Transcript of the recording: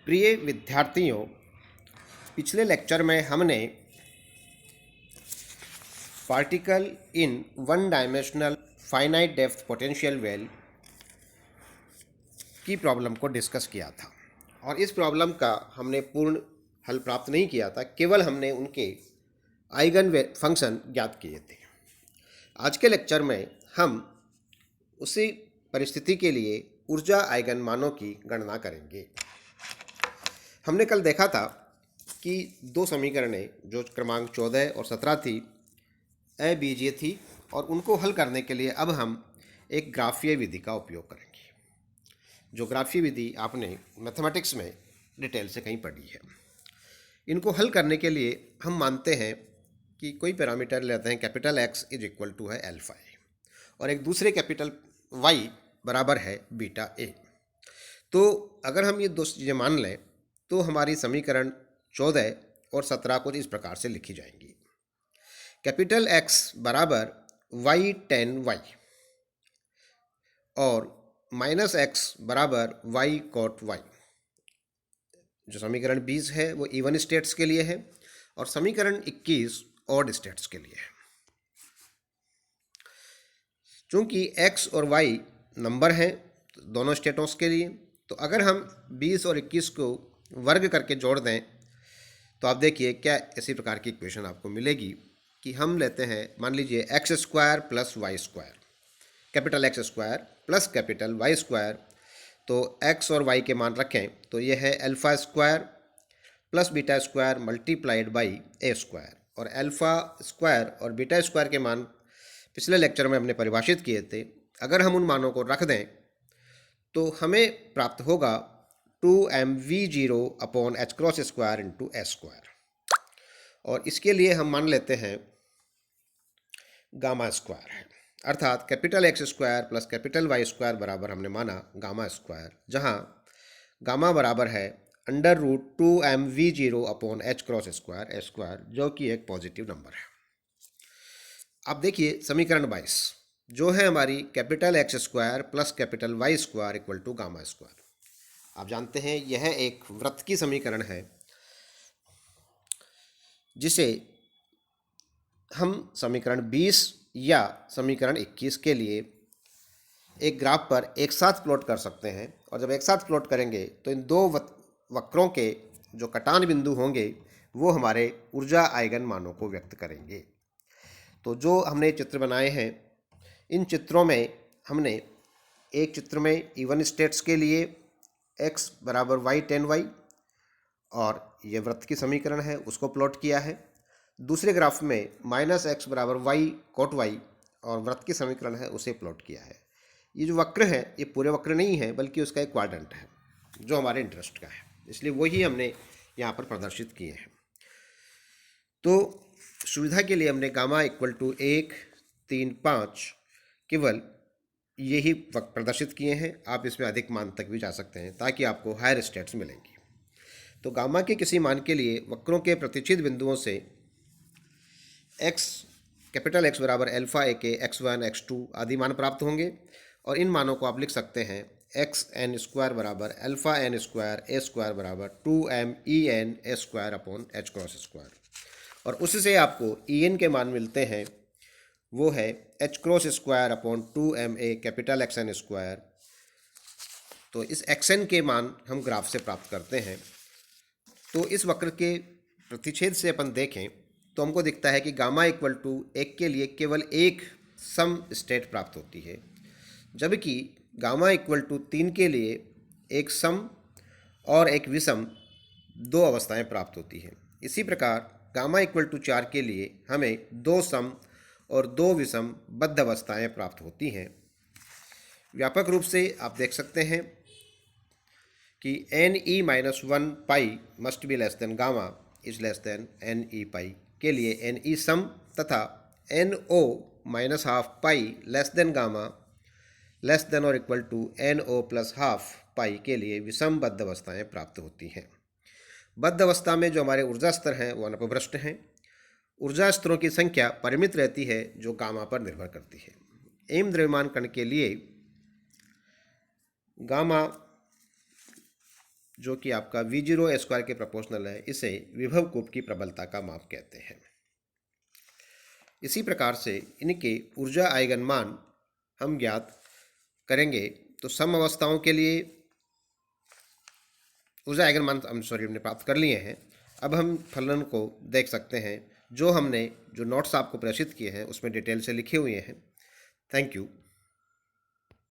प्रिय विद्यार्थियों, पिछले लेक्चर में हमने particle in one dimensional finite depth potential well की प्रॉब्लम को डिस्कस किया था और इस प्रॉब्लम का हमने पूर्ण हल प्राप्त नहीं किया था, केवल हमने उनके आइगन फंक्शन ज्ञात किए थे। आज के लेक्चर में हम उसी परिस्थिति के लिए ऊर्जा आइगन मानों की गणना करेंगे। हमने कल देखा था कि दो समीकरणें जो क्रमांक 14 और 17 थी अबीजीय थी और उनको हल करने के लिए अब हम एक ग्राफीय विधि का उपयोग करेंगे। जो ग्राफीय विधि आपने मैथमेटिक्स में डिटेल से कहीं पढ़ी है। इनको हल करने के लिए हम मानते हैं कि कोई पैरामीटर लेते हैं capital X is equal to है अल्फा ए और एक दूसरे कैपिटल वाई बराबर है बीटा ए। तो अगर हम ये दो चीज़ें मान लें तो हमारी समीकरण 14 और 17 कुछ इस प्रकार से लिखी जाएंगी। कैपिटल एक्स बराबर वाई टेन वाई और माइनस एक्स बराबर वाई कॉट वाई। जो समीकरण 20 है वो इवन स्टेट्स के लिए है और समीकरण 21 ऑड स्टेट्स के लिए है। चूंकि x और y नंबर हैं दोनों स्टेटों के लिए, तो अगर हम 20 और 21 को वर्ग करके जोड़ दें तो आप देखिए क्या इसी प्रकार की इक्वेशन आपको मिलेगी कि हम लेते हैं, मान लीजिए X square plus Y square, capital X square plus capital Y square. तो x और y के मान रखें तो ये है alpha square plus beta square multiplied by A square और अल्फ़ा स्क्वायर और बीटा स्क्वायर के मान पिछले लेक्चर में हमने परिभाषित किए थे। अगर हम उन मानों को रख दें तो हमें प्राप्त होगा 2mv0 upon H cross square into S square और इसके लिए हम मान लेते हैं गामा स्क्वायर है, अर्थात capital X square plus capital Y square बराबर हमने माना गामा स्क्वायर, जहां गामा बराबर है under root 2mv0 upon H cross square S square, जो कि एक पॉजिटिव नंबर है। अब देखिए समीकरण 22 जो है हमारी capital X square plus capital Y square equal to gamma square. आप जानते हैं यह एक वृत्त की समीकरण है जिसे हम समीकरण 20 या समीकरण 21 के लिए एक ग्राफ पर एक साथ प्लॉट कर सकते हैं और जब एक साथ प्लॉट करेंगे तो इन दो वक्रों के जो कटान बिंदु होंगे वो हमारे ऊर्जा आइगन मानों को व्यक्त करेंगे। तो जो हमने चित्र बनाए हैं इन चित्रों में हमने एक चित्र में इवन स्टेट्स के लिए x बराबर वाई टेन वाई और ये वृत्त की समीकरण है उसको प्लॉट किया है। दूसरे ग्राफ में माइनस एक्स बराबर वाई कोट वाई और वृत्त की समीकरण है उसे प्लॉट किया है। ये जो वक्र है ये पूरे वक्र नहीं है बल्कि उसका एक क्वाड्रेंट है जो हमारे इंटरेस्ट का है, इसलिए वही हमने यहाँ पर प्रदर्शित किए हैं। तो सुविधा के लिए हमने गामा इक्वल टू 1, 3, 5 केवल यही प्रदर्शित किए हैं। आप इसमें अधिक मान तक भी जा सकते हैं ताकि आपको हायर स्टेट्स मिलेंगी। तो गामा के किसी मान के लिए वक्रों के प्रतिच्छेद बिंदुओं से x कैपिटल X बराबर अल्फा ए के x1 x2 आदि मान प्राप्त होंगे और इन मानों को आप लिख सकते हैं एक्स एन स्क्वायर बराबर अल्फा एन स्क्वायर ए स्क्वायर बराबर 2m e n square upon H cross square और उससे आपको en के मान मिलते हैं वो है H cross square upon 2ma capital X N square. तो इस xn के मान हम ग्राफ से प्राप्त करते हैं। तो इस वक्र के प्रतिच्छेद से अपन देखें तो हमको दिखता है कि गामा इक्वल टू 1 के लिए केवल एक सम स्टेट प्राप्त होती है, जबकि गामा इक्वल टू 3 के लिए एक सम और एक विषम दो अवस्थाएं प्राप्त होती हैं। इसी प्रकार गामा इक्वल टू 4 के लिए हमें दो सम और दो विषम बद्ध अवस्थाएं प्राप्त होती हैं। व्यापक रूप से आप देख सकते हैं कि ne-1 pi must be less than gamma is less than ne pi के लिए ne सम तथा no-12 pi less than gamma less than और equal to no plus half pi के लिए विषम बद्ध अवस्थाएं प्राप्त होती हैं। बद्ध अवस्था में जो हमारे ऊर्जा स्तर हैं वो अनुपभ्रष्ट हैं। ऊर्जा स्तरों की संख्या परिमित रहती है जो गामा पर निर्भर करती है। एम द्रव्यमान कण के लिए गामा जो कि आपका V0 स्क्वायर के प्रोपोर्शनल है, इसे विभव कूप की प्रबलता का माप कहते हैं। इसी प्रकार से इनके ऊर्जा आइगन मान हम ज्ञात करेंगे। तो सम अवस्थाओं के लिए ऊर्जा आइगन मान हमने प्राप्त कर लिए हैं। अब हम फलन को देख सकते हैं, जो नोट्स आपको प्रेषित किए हैं उसमें डिटेल से लिखे हुए हैं। Thank you.